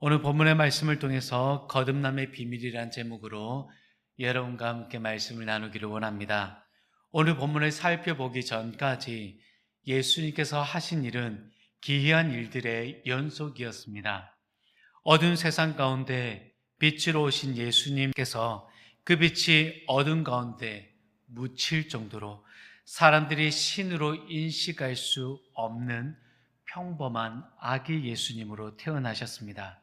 오늘 본문의 말씀을 통해서 거듭남의 비밀이란 제목으로 여러분과 함께 말씀을 나누기를 원합니다. 오늘 본문을 살펴보기 전까지 예수님께서 하신 일은 기이한 일들의 연속이었습니다. 어두운 세상 가운데 빛으로 오신 예수님께서 그 빛이 어둠 가운데 묻힐 정도로 사람들이 신으로 인식할 수 없는 평범한 아기 예수님으로 태어나셨습니다.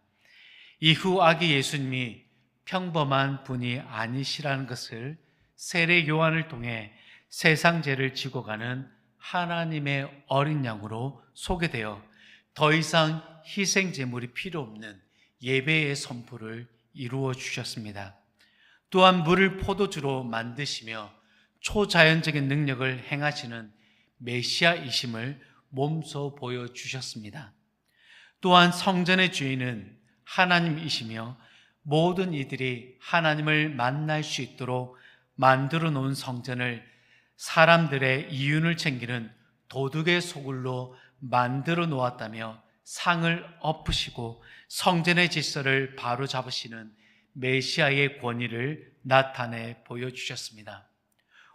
이후 아기 예수님이 평범한 분이 아니시라는 것을 세례 요한을 통해 세상 죄를 지고 가는 하나님의 어린 양으로 소개되어 더 이상 희생 제물이 필요 없는 예배의 선포를 이루어 주셨습니다. 또한 물을 포도주로 만드시며 초자연적인 능력을 행하시는 메시아이심을 몸소 보여주셨습니다. 또한 성전의 주인은 하나님이시며 모든 이들이 하나님을 만날 수 있도록 만들어 놓은 성전을 사람들의 이윤을 챙기는 도둑의 소굴로 만들어 놓았다며 상을 엎으시고 성전의 질서를 바로잡으시는 메시아의 권위를 나타내 보여주셨습니다.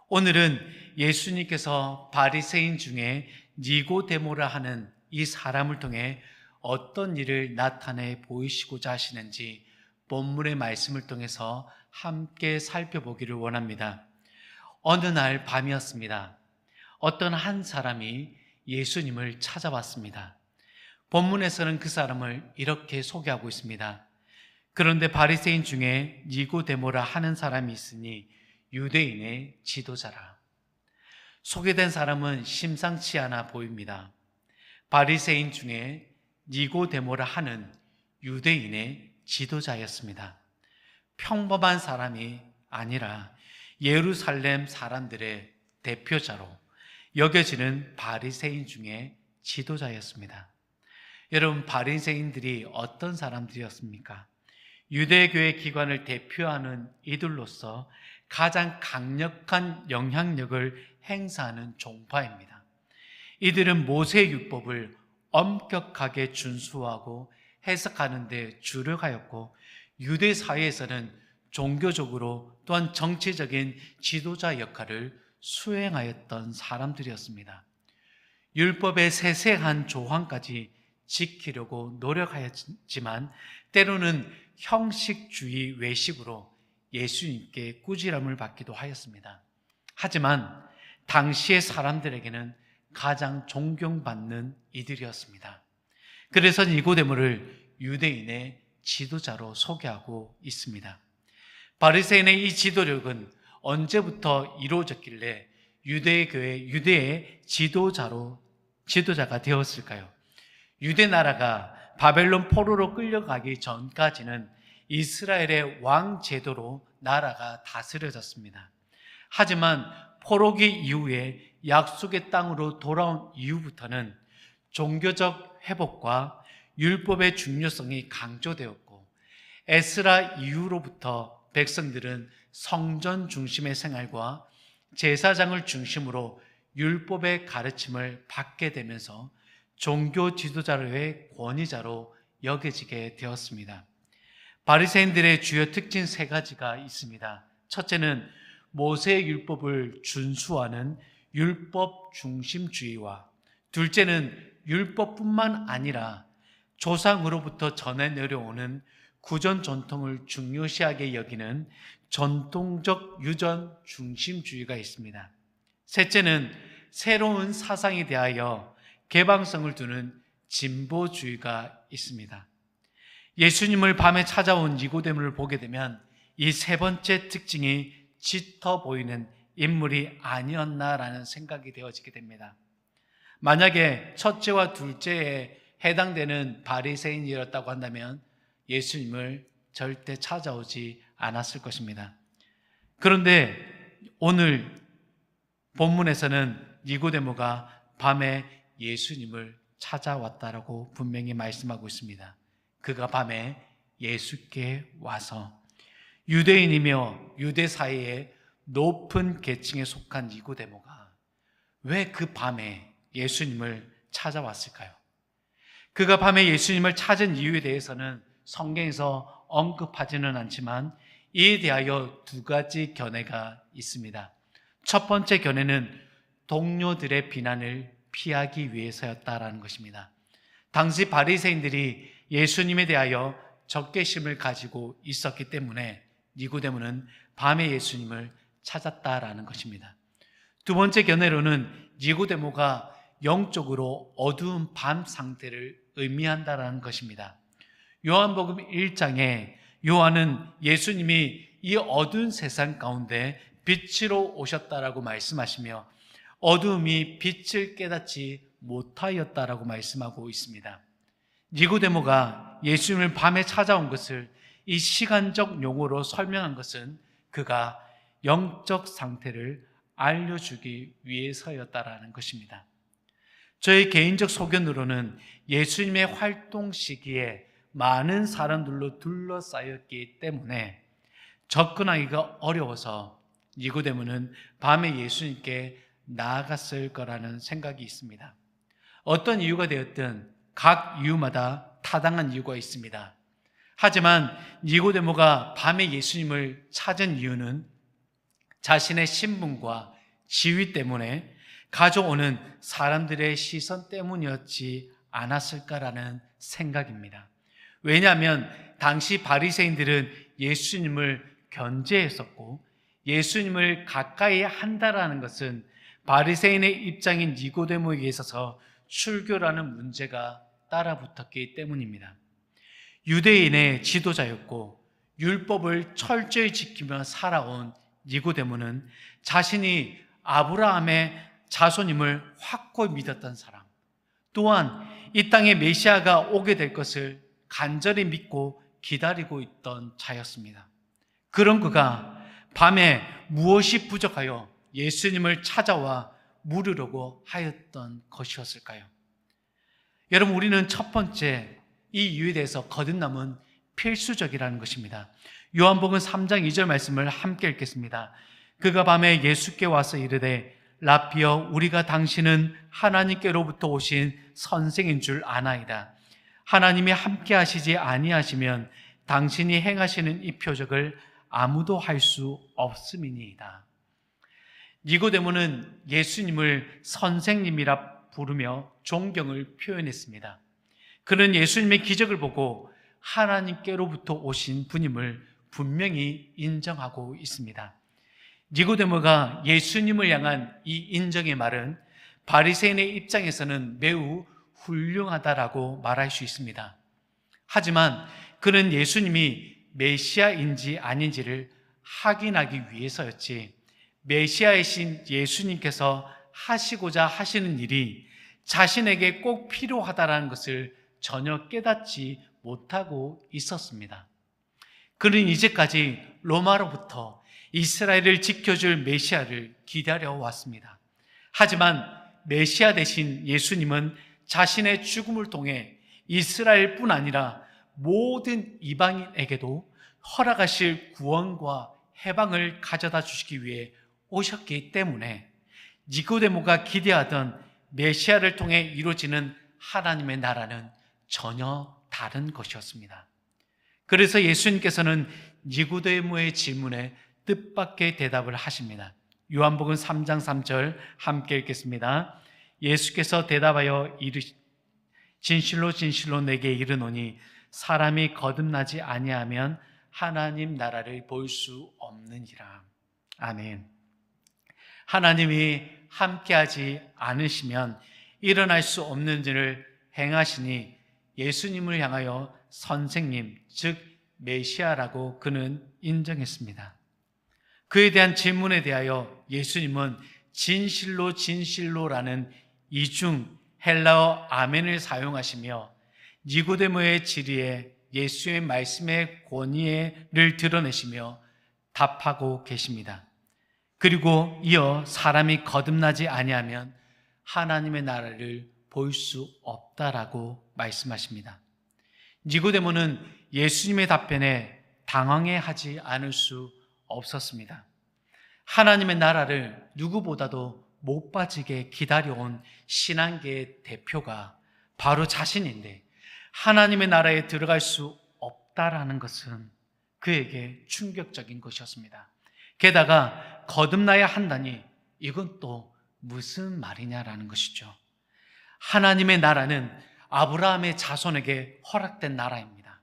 오늘은 예수님께서 바리새인 중에 니고데모라 하는 이 사람을 통해 어떤 일을 나타내 보이시고자 하시는지 본문의 말씀을 통해서 함께 살펴보기를 원합니다. 어느 날 밤이었습니다. 어떤 한 사람이 예수님을 찾아왔습니다. 본문에서는 그 사람을 이렇게 소개하고 있습니다. 그런데 바리새인 중에 니고데모라 하는 사람이 있으니 유대인의 지도자라. 소개된 사람은 심상치 않아 보입니다. 바리새인 중에 니고데모라 하는 유대인의 지도자였습니다. 평범한 사람이 아니라 예루살렘 사람들의 대표자로 여겨지는 바리새인 중에 지도자였습니다. 여러분, 바리새인들이 어떤 사람들이었습니까? 유대교의 기관을 대표하는 이들로서 가장 강력한 영향력을 행사하는 종파입니다. 이들은 모세율법을 엄격하게 준수하고 해석하는 데 주력하였고 유대 사회에서는 종교적으로 또한 정치적인 지도자 역할을 수행하였던 사람들이었습니다. 율법의 세세한 조항까지 지키려고 노력하였지만 때로는 형식주의 외식으로 예수님께 꾸지람을 받기도 하였습니다. 하지만 당시의 사람들에게는 가장 존경받는 이들이었습니다. 그래서 니고데모를 유대인의 지도자로 소개하고 있습니다. 바리새인의 이 지도력은 언제부터 이루어졌길래 유대의 지도자가 되었을까요? 유대 나라가 바벨론 포로로 끌려가기 전까지는 이스라엘의 왕 제도로 나라가 다스려졌습니다. 하지만 포로기 이후에 약속의 땅으로 돌아온 이후부터는 종교적 회복과 율법의 중요성이 강조되었고 에스라 이후로부터 백성들은 성전 중심의 생활과 제사장을 중심으로 율법의 가르침을 받게 되면서 종교 지도자로의 권위자로 여겨지게 되었습니다. 바리새인들의 주요 특징 세 가지가 있습니다. 첫째는 모세의 율법을 준수하는 율법 중심주의와 둘째는 율법뿐만 아니라 조상으로부터 전해 내려오는 구전 전통을 중요시하게 여기는 전통적 유전 중심주의가 있습니다. 셋째는 새로운 사상에 대하여 개방성을 두는 진보주의가 있습니다. 예수님을 밤에 찾아온 니고데모를 보게 되면 이 세 번째 특징이 짙어 보이는 인물이 아니었나라는 생각이 되어지게 됩니다. 만약에 첫째와 둘째에 해당되는 바리새인이었다고 한다면 예수님을 절대 찾아오지 않았을 것입니다. 그런데 오늘 본문에서는 니고데모가 밤에 예수님을 찾아왔다라고 분명히 말씀하고 있습니다. 그가 밤에 예수께 와서 유대인이며 유대 사회의 높은 계층에 속한 니고데모가 왜 그 밤에 예수님을 찾아왔을까요? 그가 밤에 예수님을 찾은 이유에 대해서는 성경에서 언급하지는 않지만 이에 대하여 두 가지 견해가 있습니다. 첫 번째 견해는 동료들의 비난을 피하기 위해서였다라는 것입니다. 당시 바리새인들이 예수님에 대하여 적개심을 가지고 있었기 때문에 니고데모는 밤에 예수님을 찾았다라는 것입니다. 두 번째 견해로는 니고데모가 영적으로 어두운 밤 상태를 의미한다라는 것입니다. 요한복음 1장에 요한은 예수님이 이 어두운 세상 가운데 빛으로 오셨다라고 말씀하시며 어두움이 빛을 깨닫지 못하였다라고 말씀하고 있습니다. 니고데모가 예수님을 밤에 찾아온 것을 이 시간적 용어로 설명한 것은 그가 영적 상태를 알려주기 위해서였다라는 것입니다. 저의 개인적 소견으로는 예수님의 활동 시기에 많은 사람들로 둘러싸였기 때문에 접근하기가 어려워서 니고데모는 밤에 예수님께 나아갔을 거라는 생각이 있습니다. 어떤 이유가 되었든 각 이유마다 타당한 이유가 있습니다. 하지만 니고데모가 밤에 예수님을 찾은 이유는 자신의 신분과 지위 때문에 가져오는 사람들의 시선 때문이었지 않았을까라는 생각입니다. 왜냐하면 당시 바리새인들은 예수님을 견제했었고 예수님을 가까이 한다라는 것은 바리새인의 입장인 니고데모에게 있어서 출교라는 문제가 따라붙었기 때문입니다. 유대인의 지도자였고 율법을 철저히 지키며 살아온 니고데모는 자신이 아브라함의 자손임을 확고히 믿었던 사람, 또한 이 땅에 메시아가 오게 될 것을 간절히 믿고 기다리고 있던 자였습니다. 그런 그가 밤에 무엇이 부족하여 예수님을 찾아와 물으려고 하였던 것이었을까요? 여러분, 우리는 첫 번째 이 이유에 대해서 거듭남은 필수적이라는 것입니다. 요한복음 3장 2절 말씀을 함께 읽겠습니다. 그가 밤에 예수께 와서 이르되 라피여, 우리가 당신은 하나님께로부터 오신 선생인 줄 아나이다. 하나님이 함께 하시지 아니하시면 당신이 행하시는 이 표적을 아무도 할 수 없음이니이다. 니고데모는 예수님을 선생님이라 부르며 존경을 표현했습니다. 그는 예수님의 기적을 보고 하나님께로부터 오신 분임을 분명히 인정하고 있습니다. 니고데모가 예수님을 향한 이 인정의 말은 바리새인의 입장에서는 매우 훌륭하다라고 말할 수 있습니다. 하지만 그는 예수님이 메시아인지 아닌지를 확인하기 위해서였지, 메시아이신 예수님께서 하시고자 하시는 일이 자신에게 꼭 필요하다라는 것을 전혀 깨닫지 못하고 있었습니다. 그는 이제까지 로마로부터 이스라엘을 지켜줄 메시아를 기다려왔습니다. 하지만 메시아 대신 예수님은 자신의 죽음을 통해 이스라엘뿐 아니라 모든 이방인에게도 허락하실 구원과 해방을 가져다 주시기 위해 오셨기 때문에 니고데모가 기대하던 메시아를 통해 이루어지는 하나님의 나라는 전혀 다른 것이었습니다. 그래서 예수님께서는 니고데모의 질문에 뜻밖의 대답을 하십니다. 요한복음 3장 3절 함께 읽겠습니다. 예수께서 대답하여 이르시 진실로 진실로 내게 이르노니 사람이 거듭나지 아니하면 하나님 나라를 볼 수 없느니라. 아멘. 하나님이 함께하지 않으시면 일어날 수 없는 일을 행하시니 예수님을 향하여 선생님, 즉 메시아라고 그는 인정했습니다. 그에 대한 질문에 대하여 예수님은 진실로 진실로라는 이중 헬라어 아멘을 사용하시며 니고데모의 질의에 예수의 말씀의 권위를 드러내시며 답하고 계십니다. 그리고 이어 사람이 거듭나지 아니하면 하나님의 나라를 볼 수 없다라고 말씀하십니다. 니고데모는 예수님의 답변에 당황해하지 않을 수 없었습니다. 하나님의 나라를 누구보다도 못 빠지게 기다려온 신앙계의 대표가 바로 자신인데 하나님의 나라에 들어갈 수 없다라는 것은 그에게 충격적인 것이었습니다. 게다가 거듭나야 한다니 이건 또 무슨 말이냐라는 것이죠. 하나님의 나라는 아브라함의 자손에게 허락된 나라입니다.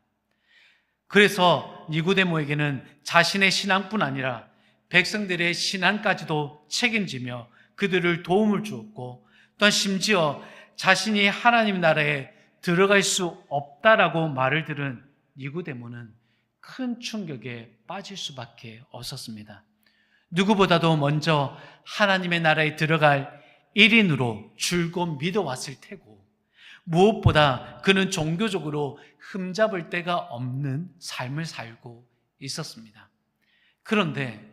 그래서 니고데모에게는 자신의 신앙뿐 아니라 백성들의 신앙까지도 책임지며 그들을 도움을 주었고, 또한 심지어 자신이 하나님 나라에 들어갈 수 없다라고 말을 들은 니고데모는 큰 충격에 빠질 수밖에 없었습니다. 누구보다도 먼저 하나님의 나라에 들어갈 1인으로 줄곧 믿어왔을 테고, 무엇보다 그는 종교적으로 흠잡을 데가 없는 삶을 살고 있었습니다. 그런데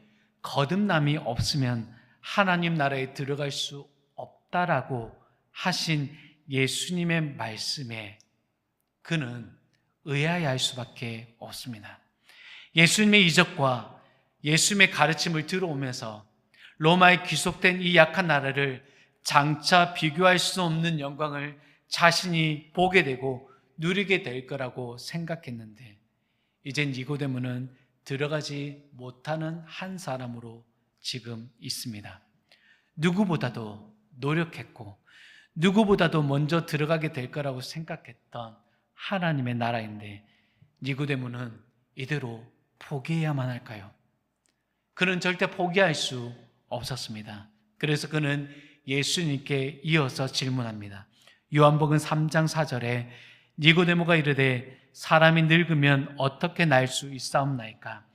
거듭남이 없으면 하나님 나라에 들어갈 수 없다라고 하신 예수님의 말씀에 그는 의아해할 수밖에 없습니다. 예수님의 이적과 예수님의 가르침을 들어오면서 로마에 귀속된 이 약한 나라를 장차 비교할 수 없는 영광을 자신이 보게 되고 누리게 될 거라고 생각했는데, 이제 니고데모는 들어가지 못하는 한 사람으로 지금 있습니다. 누구보다도 노력했고 누구보다도 먼저 들어가게 될 거라고 생각했던 하나님의 나라인데 니고데모는 이대로 포기해야만 할까요? 그는 절대 포기할 수 없었습니다. 그래서 그는 예수님께 이어서 질문합니다. 요한복음 3장 4절에 니고데모가 이르되 사람이 늙으면 어떻게 날 수 있사옵나이까?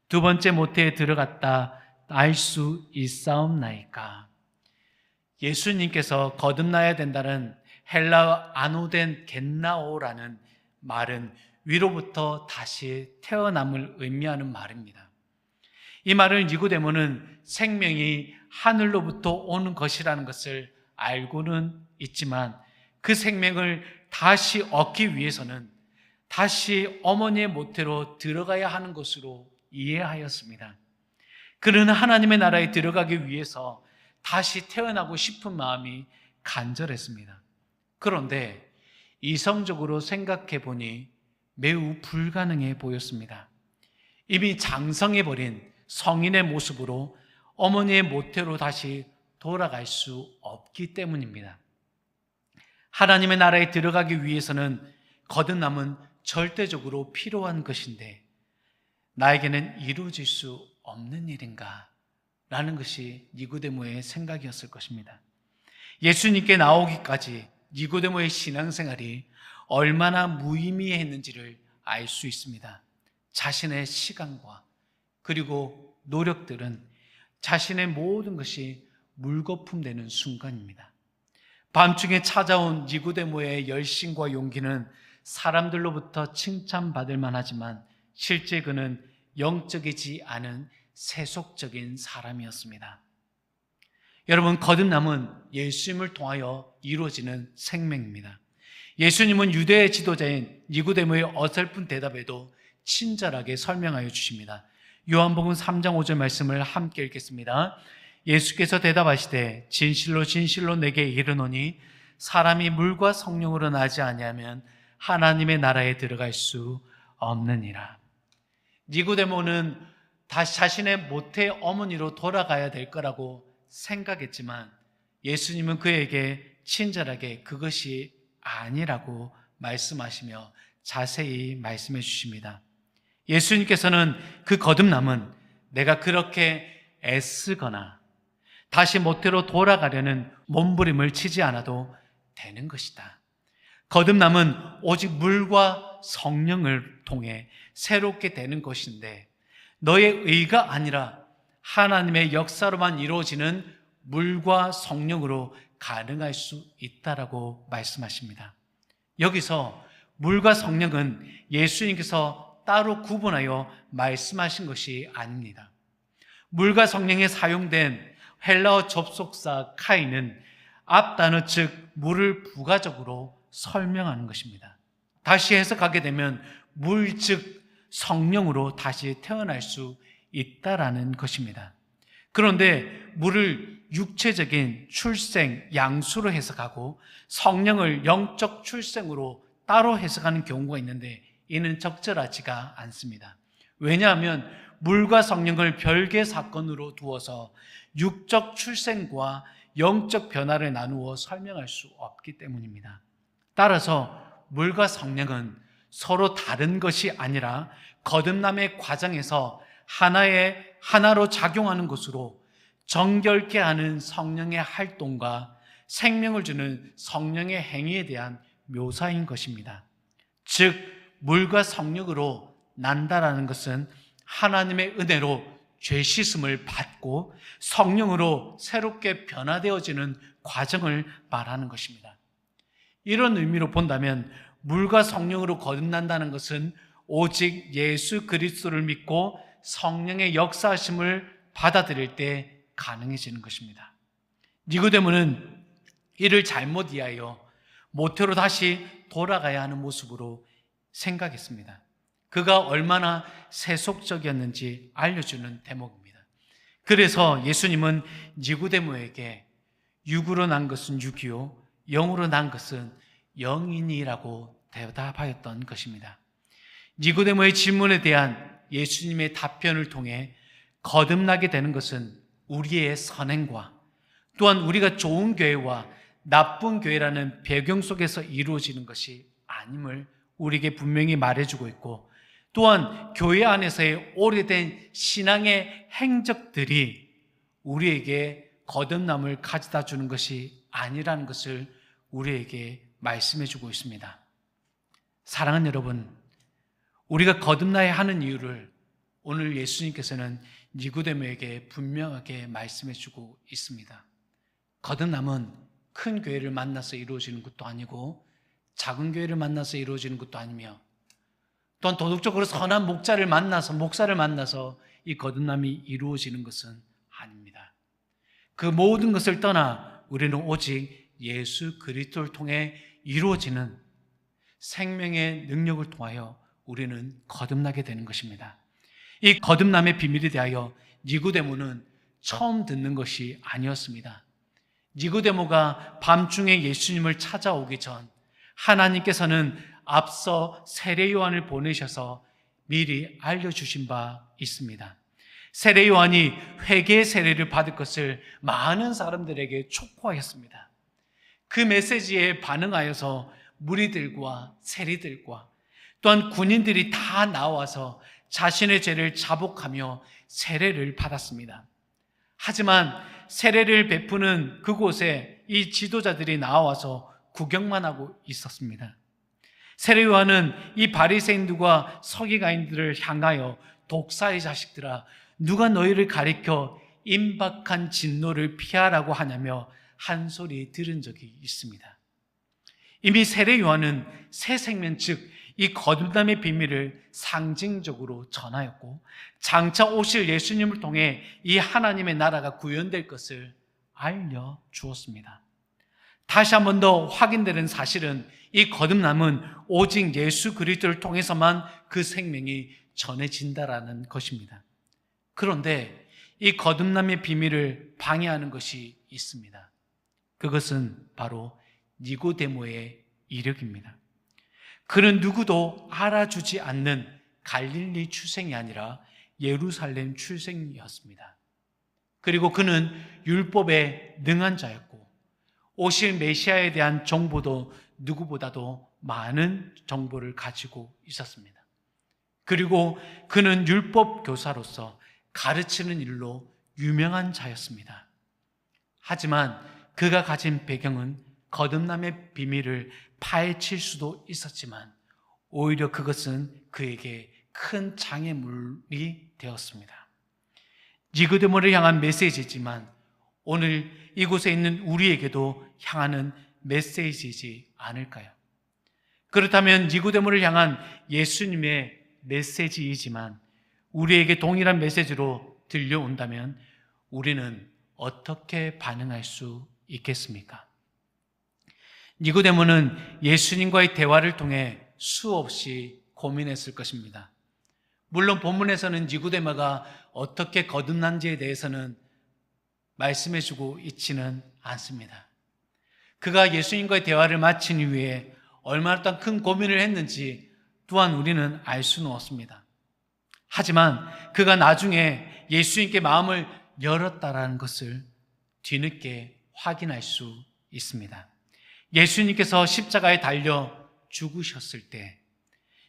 두 번째 모태에 들어갔다 날 수 있사옵나이까? 예수님께서 거듭나야 된다는 헬라어 아노덴 겟나오라는 말은 위로부터 다시 태어남을 의미하는 말입니다. 이 말을 니고데모는 생명이 하늘로부터 오는 것이라는 것을 알고는 있지만 그 생명을 다시 얻기 위해서는 다시 어머니의 모태로 들어가야 하는 것으로 이해하였습니다. 그는 하나님의 나라에 들어가기 위해서 다시 태어나고 싶은 마음이 간절했습니다. 그런데 이성적으로 생각해 보니 매우 불가능해 보였습니다. 이미 장성해버린 성인의 모습으로 어머니의 모태로 다시 돌아갈 수 없기 때문입니다. 하나님의 나라에 들어가기 위해서는 거듭남은 절대적으로 필요한 것인데 나에게는 이루어질 수 없는 일인가? 라는 것이 니고데모의 생각이었을 것입니다. 예수님께 나오기까지 니고데모의 신앙생활이 얼마나 무의미했는지를 알 수 있습니다. 자신의 시간과 그리고 노력들은 자신의 모든 것이 물거품 되는 순간입니다. 밤중에 찾아온 니고데모의 열심과 용기는 사람들로부터 칭찬받을 만하지만 실제 그는 영적이지 않은 세속적인 사람이었습니다. 여러분, 거듭남은 예수님을 통하여 이루어지는 생명입니다. 예수님은 유대의 지도자인 니고데모의 어설픈 대답에도 친절하게 설명하여 주십니다. 요한복음 3장 5절 말씀을 함께 읽겠습니다. 예수께서 대답하시되 진실로 진실로 내게 이르노니 사람이 물과 성령으로 나지 아니하면 하나님의 나라에 들어갈 수 없느니라. 니고데모는 다시 자신의 모태 어머니로 돌아가야 될 거라고 생각했지만 예수님은 그에게 친절하게 그것이 아니라고 말씀하시며 자세히 말씀해 주십니다. 예수님께서는 그 거듭남은 내가 그렇게 애쓰거나 다시 모태로 돌아가려는 몸부림을 치지 않아도 되는 것이다. 거듭남은 오직 물과 성령을 통해 새롭게 되는 것인데 너의 의가 아니라 하나님의 역사로만 이루어지는 물과 성령으로 가능할 수 있다라고 말씀하십니다. 여기서 물과 성령은 예수님께서 따로 구분하여 말씀하신 것이 아닙니다. 물과 성령에 사용된 헬라어 접속사 카이는 앞단어 즉 물을 부가적으로 설명하는 것입니다. 다시 해석하게 되면 물 즉 성령으로 다시 태어날 수 있다라는 것입니다. 그런데 물을 육체적인 출생, 양수로 해석하고 성령을 영적 출생으로 따로 해석하는 경우가 있는데 이는 적절하지가 않습니다. 왜냐하면 물과 성령을 별개 사건으로 두어서 육적 출생과 영적 변화를 나누어 설명할 수 없기 때문입니다. 따라서 물과 성령은 서로 다른 것이 아니라 거듭남의 과정에서 하나로 작용하는 것으로 정결케 하는 성령의 활동과 생명을 주는 성령의 행위에 대한 묘사인 것입니다. 즉, 물과 성령으로 난다라는 것은 하나님의 은혜로 죄 씻음을 받고 성령으로 새롭게 변화되어지는 과정을 말하는 것입니다. 이런 의미로 본다면 물과 성령으로 거듭난다는 것은 오직 예수 그리스도를 믿고 성령의 역사하심을 받아들일 때 가능해지는 것입니다. 니고데모는 이를 잘못 이해하여 모태로 다시 돌아가야 하는 모습으로 생각했습니다. 그가 얼마나 세속적이었는지 알려주는 대목입니다. 그래서 예수님은 니고데모에게 육으로 난 것은 육이요 영으로 난 것은 영이니라고 대답하였던 것입니다. 니고데모의 질문에 대한 예수님의 답변을 통해 거듭나게 되는 것은 우리의 선행과 또한 우리가 좋은 교회와 나쁜 교회라는 배경 속에서 이루어지는 것이 아님을 우리에게 분명히 말해주고 있고, 또한 교회 안에서의 오래된 신앙의 행적들이 우리에게 거듭남을 가져다 주는 것이 아니라는 것을 우리에게 말씀해주고 있습니다. 사랑하는 여러분, 우리가 거듭나야 하는 이유를 오늘 예수님께서는 니고데모에게 분명하게 말씀해주고 있습니다. 거듭남은 큰 교회를 만나서 이루어지는 것도 아니고 작은 교회를 만나서 이루어지는 것도 아니며, 또한 도덕적으로 선한 목사를 만나서 이 거듭남이 이루어지는 것은 아닙니다. 그 모든 것을 떠나 우리는 오직 예수 그리스도를 통해 이루어지는 생명의 능력을 통하여 우리는 거듭나게 되는 것입니다. 이 거듭남의 비밀에 대하여 니고데모는 처음 듣는 것이 아니었습니다. 니고데모가 밤중에 예수님을 찾아오기 전 하나님께서는 앞서 세례 요한을 보내셔서 미리 알려주신 바 있습니다. 세례 요한이 회개의 세례를 받을 것을 많은 사람들에게 촉구하였습니다. 그 메시지에 반응하여서 무리들과 세리들과 또한 군인들이 다 나와서 자신의 죄를 자복하며 세례를 받았습니다. 하지만 세례를 베푸는 그곳에 이 지도자들이 나와서 구경만 하고 있었습니다. 세례 요한은 이 바리새인들과 서기관들을 향하여 독사의 자식들아, 누가 너희를 가리켜 임박한 진노를 피하라고 하냐며 한 소리 들은 적이 있습니다. 이미 세례 요한은 새 생명, 즉 이 거듭남의 비밀을 상징적으로 전하였고, 장차 오실 예수님을 통해 이 하나님의 나라가 구현될 것을 알려주었습니다. 다시 한 번 더 확인되는 사실은 이 거듭남은 오직 예수 그리스도를 통해서만 그 생명이 전해진다라는 것입니다. 그런데 이 거듭남의 비밀을 방해하는 것이 있습니다. 그것은 바로 니고데모의 이력입니다. 그는 누구도 알아주지 않는 갈릴리 출생이 아니라 예루살렘 출생이었습니다. 그리고 그는 율법에 능한 자였고 오실 메시아에 대한 정보도 누구보다도 많은 정보를 가지고 있었습니다. 그리고 그는 율법 교사로서 가르치는 일로 유명한 자였습니다. 하지만 그가 가진 배경은 거듭남의 비밀을 파헤칠 수도 있었지만 오히려 그것은 그에게 큰 장애물이 되었습니다. 니고데모를 향한 메시지지만 오늘 이곳에 있는 우리에게도 향하는 메시지이지 않을까요? 그렇다면 니고데모를 향한 예수님의 메시지이지만 우리에게 동일한 메시지로 들려온다면 우리는 어떻게 반응할 수 있겠습니까? 니고데모는 예수님과의 대화를 통해 수없이 고민했을 것입니다. 물론 본문에서는 니고데모가 어떻게 거듭난지에 대해서는 말씀해주고 있지는 않습니다. 그가 예수님과의 대화를 마친 이후에 얼마나 큰 고민을 했는지 또한 우리는 알 수는 없습니다. 하지만 그가 나중에 예수님께 마음을 열었다라는 것을 뒤늦게 확인할 수 있습니다. 예수님께서 십자가에 달려 죽으셨을 때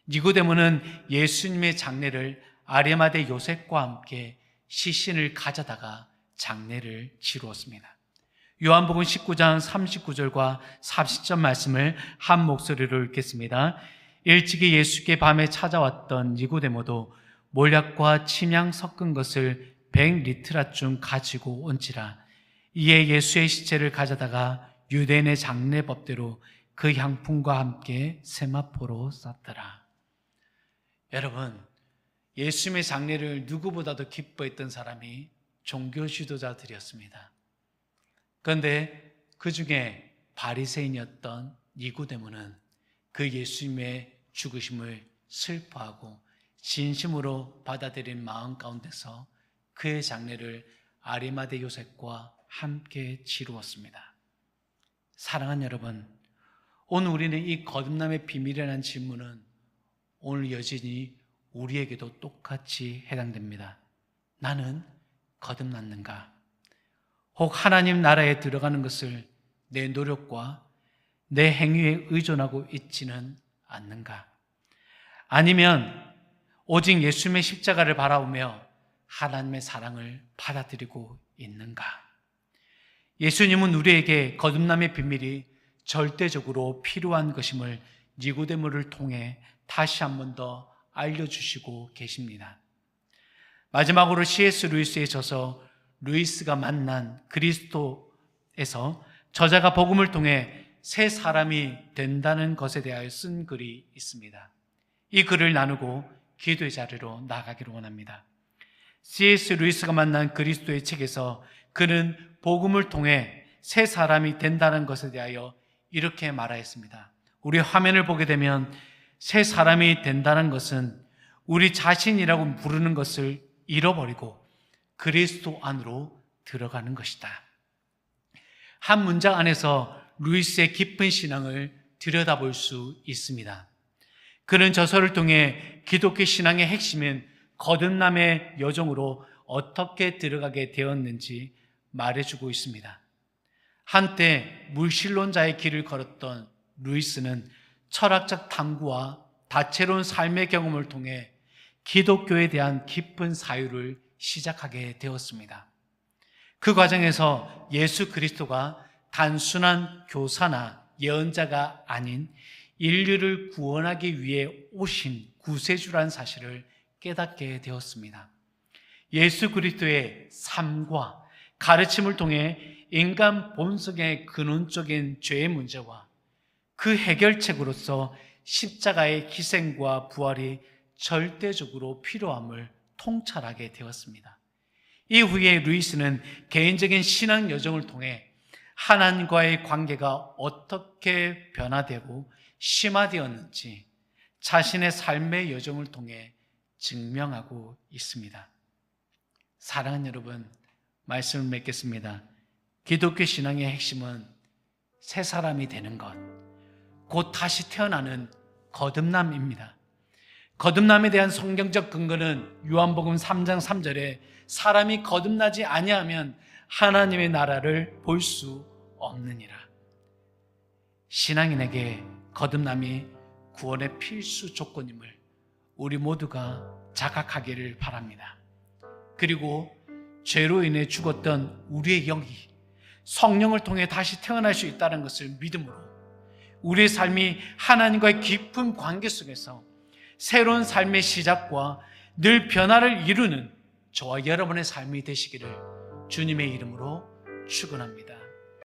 니고데모는 예수님의 장례를 아리마대 요셉과 함께 시신을 가져다가 장례를 치루었습니다. 요한복음 19장 39절과 40절 말씀을 한 목소리로 읽겠습니다. 일찍이 예수께 밤에 찾아왔던 니고데모도 몰약과 침향 섞은 것을 100리트라쯤 가지고 온지라. 이에 예수의 시체를 가져다가 유대인의 장례법대로 그 향품과 함께 세마포로 쌌더라. 여러분, 예수님의 장례를 누구보다도 기뻐했던 사람이 종교 지도자들이었습니다. 그런데 그 중에 바리새인이었던 니고데모는 그 예수님의 죽으심을 슬퍼하고 진심으로 받아들인 마음 가운데서 그의 장례를 아리마대 요셉과 함께 치루었습니다. 사랑하는 여러분, 오늘 우리는 이 거듭남의 비밀이라는 질문은 오늘 여전히 우리에게도 똑같이 해당됩니다. 나는 거듭났는가? 혹 하나님 나라에 들어가는 것을 내 노력과 내 행위에 의존하고 있지는 않는가? 아니면 오직 예수님의 십자가를 바라보며 하나님의 사랑을 받아들이고 있는가? 예수님은 우리에게 거듭남의 비밀이 절대적으로 필요한 것임을 니고데모를 통해 다시 한 번 더 알려주시고 계십니다. 마지막으로 C.S. 루이스의 저서 루이스가 만난 그리스도에서 저자가 복음을 통해 새 사람이 된다는 것에 대하여 쓴 글이 있습니다. 이 글을 나누고 기도의 자리로 나가기를 원합니다. C.S. 루이스가 만난 그리스도의 책에서 그는 복음을 통해 새 사람이 된다는 것에 대하여 이렇게 말하였습니다. 우리 화면을 보게 되면 새 사람이 된다는 것은 우리 자신이라고 부르는 것을 잃어버리고 그리스도 안으로 들어가는 것이다. 한 문장 안에서 루이스의 깊은 신앙을 들여다볼 수 있습니다. 그는 저서를 통해 기독교 신앙의 핵심인 거듭남의 여정으로 어떻게 들어가게 되었는지 말해주고 있습니다. 한때 물신론자의 길을 걸었던 루이스는 철학적 탐구와 다채로운 삶의 경험을 통해 기독교에 대한 깊은 사유를 시작하게 되었습니다. 그 과정에서 예수 그리스도가 단순한 교사나 예언자가 아닌 인류를 구원하기 위해 오신 구세주라는 사실을 깨닫게 되었습니다. 예수 그리스도의 삶과 가르침을 통해 인간 본성의 근원적인 죄의 문제와 그 해결책으로서 십자가의 희생과 부활이 절대적으로 필요함을 통찰하게 되었습니다. 이후에 루이스는 개인적인 신앙 여정을 통해 하나님과의 관계가 어떻게 변화되고 심화되었는지 자신의 삶의 여정을 통해 증명하고 있습니다. 사랑하는 여러분, 말씀을 맺겠습니다. 기독교 신앙의 핵심은 새 사람이 되는 것, 곧 다시 태어나는 거듭남입니다. 거듭남에 대한 성경적 근거는 요한복음 3장 3절에 사람이 거듭나지 아니하면 하나님의 나라를 볼 수 없느니라. 신앙인에게 거듭남이 구원의 필수 조건임을 우리 모두가 자각하기를 바랍니다. 그리고 죄로 인해 죽었던 우리의 영이 성령을 통해 다시 태어날 수 있다는 것을 믿음으로 우리의 삶이 하나님과의 깊은 관계 속에서 새로운 삶의 시작과 늘 변화를 이루는 저와 여러분의 삶이 되시기를 주님의 이름으로 축원합니다.